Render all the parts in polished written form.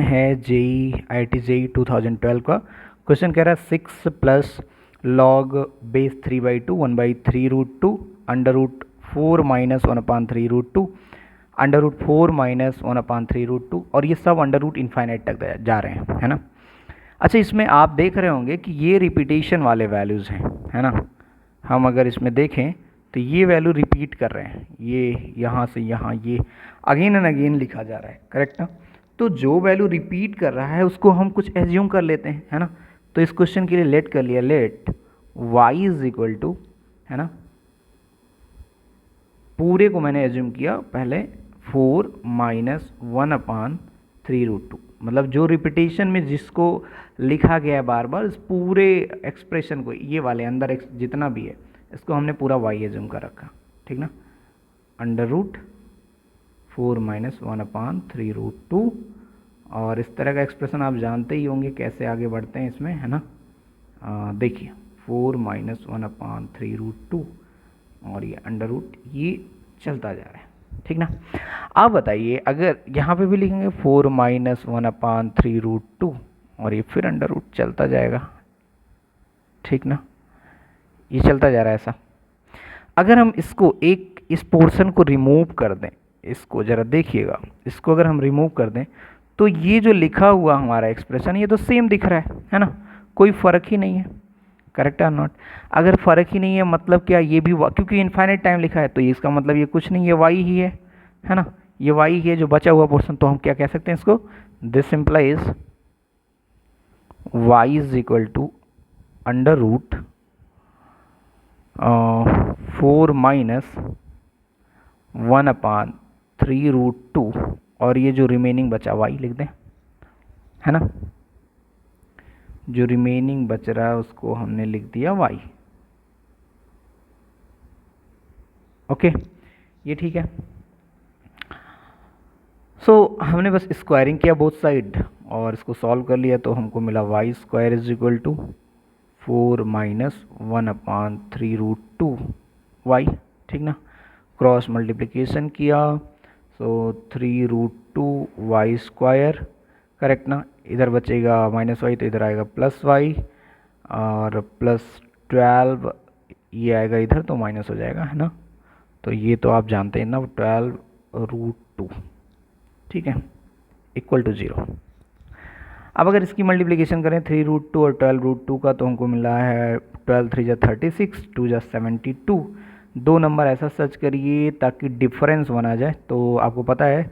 है JEE IIT JEE 2012 का question कह रहा है 6 plus log base 3/2 1/3√2 under root 4 minus 1/3√2 under root 4 minus 1/3√2 और ये सब अंडर रूट इन्फाइनाइट तक जा रहे हैं, है ना। अच्छा, इसमें आप देख रहे होंगे कि ये रिपीटेशन वाले वैल्यूज़ हैं, है ना। हम अगर इसमें देखें तो ये वैल्यू रिपीट कर रहे हैं, ये यहाँ से यहाँ ये अगेन एंड अगेन लिखा जा रहा है, करेक्ट ना। तो जो वैल्यू रिपीट कर रहा है उसको हम कुछ एज्यूम कर लेते हैं, है ना। तो इस क्वेश्चन के लिए लेट कर लिया, let y is equal to, है ना, पूरे को मैंने एज्यूम किया पहले 4 माइनस 1/3√2, मतलब जो रिपीटेशन में जिसको लिखा गया है बार बार, इस पूरे एक्सप्रेशन को, ये वाले अंदर जितना भी है इसको हमने पूरा y एज्यूम कर रखा, ठीक ना। अंडर रूट 4 माइनस 1/3√2 और इस तरह का एक्सप्रेशन आप जानते ही होंगे कैसे आगे बढ़ते हैं इसमें, है ना। देखिए 4 माइनस 1/3√2 और ये अंडर रूट ये चलता जा रहा है, ठीक ना। आप बताइए अगर यहाँ पे भी लिखेंगे 4 माइनस 1/3√2 और ये फिर अंडर रूट चलता जाएगा, ठीक ना, ये चलता जा रहा है ऐसा। अगर हम इसको इस पोर्शन को रिमूव कर दें, इसको ज़रा देखिएगा, इसको अगर हम रिमूव कर दें तो ये जो लिखा हुआ हमारा एक्सप्रेशन ये तो सेम दिख रहा है ना, कोई फ़र्क ही नहीं है, करेक्ट है नॉट। अगर फ़र्क ही नहीं है मतलब क्या, ये भी क्योंकि इनफाइनाइट टाइम लिखा है तो ये इसका मतलब ये कुछ नहीं, ये वाई ही है ना, ये वाई ही है जो बचा हुआ पोर्शन। तो हम क्या कह सकते हैं इसको, this implies Y is equal to under root 4 minus 1/3√2 और ये जो रिमेनिंग बचा वाई लिख दें, है ना, जो रिमेनिंग बच रहा है उसको हमने लिख दिया वाई। ओके, ये ठीक है। सो हमने बस स्क्वायरिंग किया बोथ साइड और इसको सॉल्व कर लिया तो हमको मिला Y square is equal to 4 minus 1/3√2 Y, ठीक ना। क्रॉस मल्टीप्लिकेशन किया सो 3√2 वाई स्क्वायर, करेक्ट ना। इधर बचेगा माइनस वाई तो इधर आएगा प्लस वाई और प्लस 12 ये आएगा इधर तो माइनस हो जाएगा, है ना। तो ये तो आप जानते हैं ना, 12√2, ठीक है, इक्वल टू 0। अब अगर इसकी मल्टीप्लिकेशन करें 3√2 और 12√2 का तो हमको मिला है 12 3 जा 36, 2 जा 72। दो नंबर ऐसा सर्च करिए ताकि डिफरेंस बना जाए। तो आपको पता है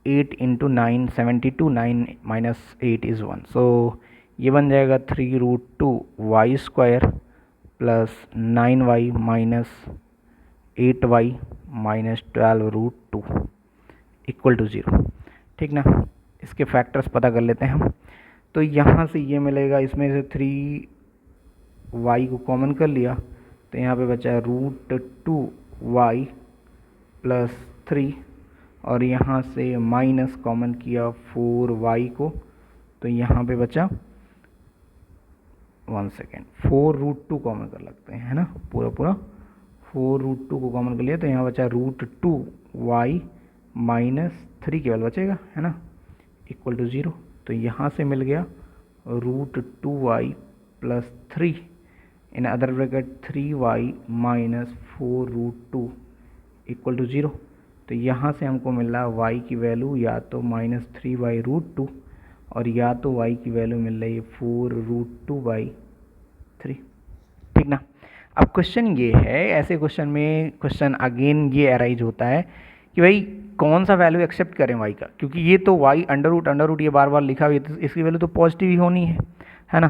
8 इंटू 9 72, 9 माइनस 8 इज़ 1, सो ये बन जाएगा 3√2 y square plus 9y minus 8y minus 12√2 equal to 0, ठीक ना। इसके फैक्टर्स पता कर लेते हैं हम। तो यहाँ से ये मिलेगा, इसमें से 3y को कॉमन कर लिया तो यहाँ पे बचा √2y प्लस 3 और यहाँ से माइनस कॉमन किया 4y को तो यहाँ पे बचा 1 सेकेंड 4√2 कॉमन कर लगते हैं, है ना, पूरा पूरा 4√2 को कॉमन कर लिया तो यहाँ बचा √2y माइनस 3 केवल बचेगा, है ना, इक्वल टू 0। तो यहाँ से मिल गया √2y plus 3 in other bracket 3y minus 4√2 equal to 0। तो यहाँ से हमको मिल रहा है y की वैल्यू या तो -3/√2 और या तो y की वैल्यू मिल रही है 4√2/3, ठीक ना। अब क्वेश्चन ये है, ऐसे क्वेश्चन में क्वेश्चन अगेन ये अराइज होता है कि भाई कौन सा वैल्यू एक्सेप्ट करें y का, क्योंकि ये तो y अंडर रूट ये बार बार लिखा हुआ है तो इसकी वैल्यू तो पॉजिटिव ही होनी है ना।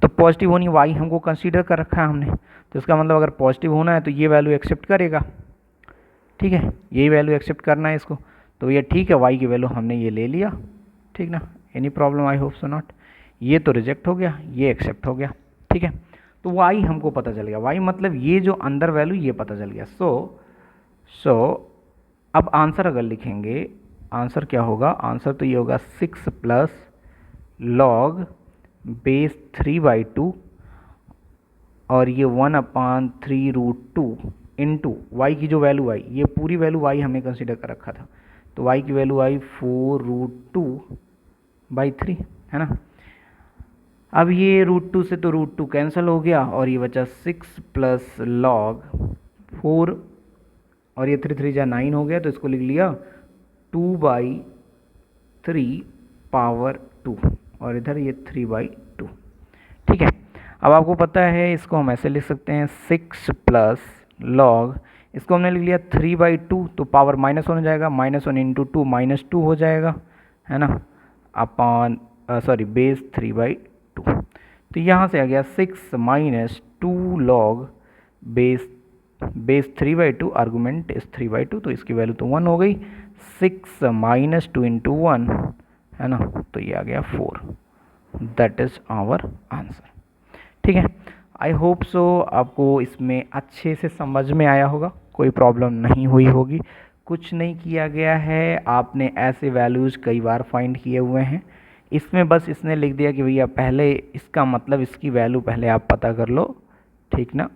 तो पॉजिटिव होनी y हमको कंसीडर कर रखा है हमने, तो इसका मतलब अगर पॉजिटिव होना है तो ये वैल्यू एक्सेप्ट करेगा, ठीक है, यही वैल्यू एक्सेप्ट करना है इसको। तो ये ठीक है, y की वैल्यू हमने ये ले लिया, ठीक ना, any problem, I hope so not. ये तो रिजेक्ट हो गया, ये एक्सेप्ट हो गया, ठीक है। तो y हमको पता चल गया, y मतलब ये जो अंदर वैल्यू ये पता चल गया। सो अब आंसर अगर लिखेंगे, आंसर क्या होगा, आंसर तो ये होगा 6 प्लस लॉग बेस 3/2 और ये 1/3√2 इंटू वाई की जो वैल्यू आई, ये पूरी वैल्यू y हमने कंसिडर कर रखा था तो y की वैल्यू आई 4√2 बाई 3, है ना। अब ये √2 से तो √2 कैंसिल हो गया और ये बचा 6 प्लस log 4 और ये 3 3 जा 9 हो गया, तो इसको लिख लिया 2/3 पावर 2 और इधर ये 3/2। ठीक है, अब आपको पता है इसको हम ऐसे लिख सकते हैं 6 प्लस log, इसको हमने लिख लिया 3/2, तो पावर -1 हो जाएगा, -1 इंटू 2 -2 हो जाएगा, है ना, अपॉन बेस 3/2। तो यहाँ से आ गया 6 माइनस 2 log बेस 3/2, आर्गूमेंट इस 3/2, तो इसकी वैल्यू तो 1 हो गई। 6 माइनस 2 इंटू 1, है ना, तो ये आ गया 4। That is our answer. ठीक है, आई होप सो आपको इसमें अच्छे से समझ में आया होगा, कोई प्रॉब्लम नहीं हुई होगी। कुछ नहीं किया गया है, आपने ऐसे वैल्यूज़ कई बार फाइंड किए हुए हैं, इसमें बस इसने लिख दिया कि भैया पहले इसका मतलब इसकी वैल्यू पहले आप पता कर लो, ठीक ना,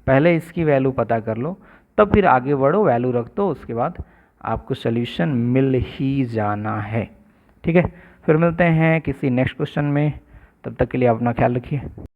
पहले इसकी वैल्यू पता कर लो, तब फिर आगे बढ़ो, वैल्यू रख दो, उसके बाद आपको सॉल्यूशन मिल ही जाना है। ठीक है, फिर मिलते हैं किसी नेक्स्ट क्वेश्चन में, तब तक के लिए अपना ख्याल रखिए।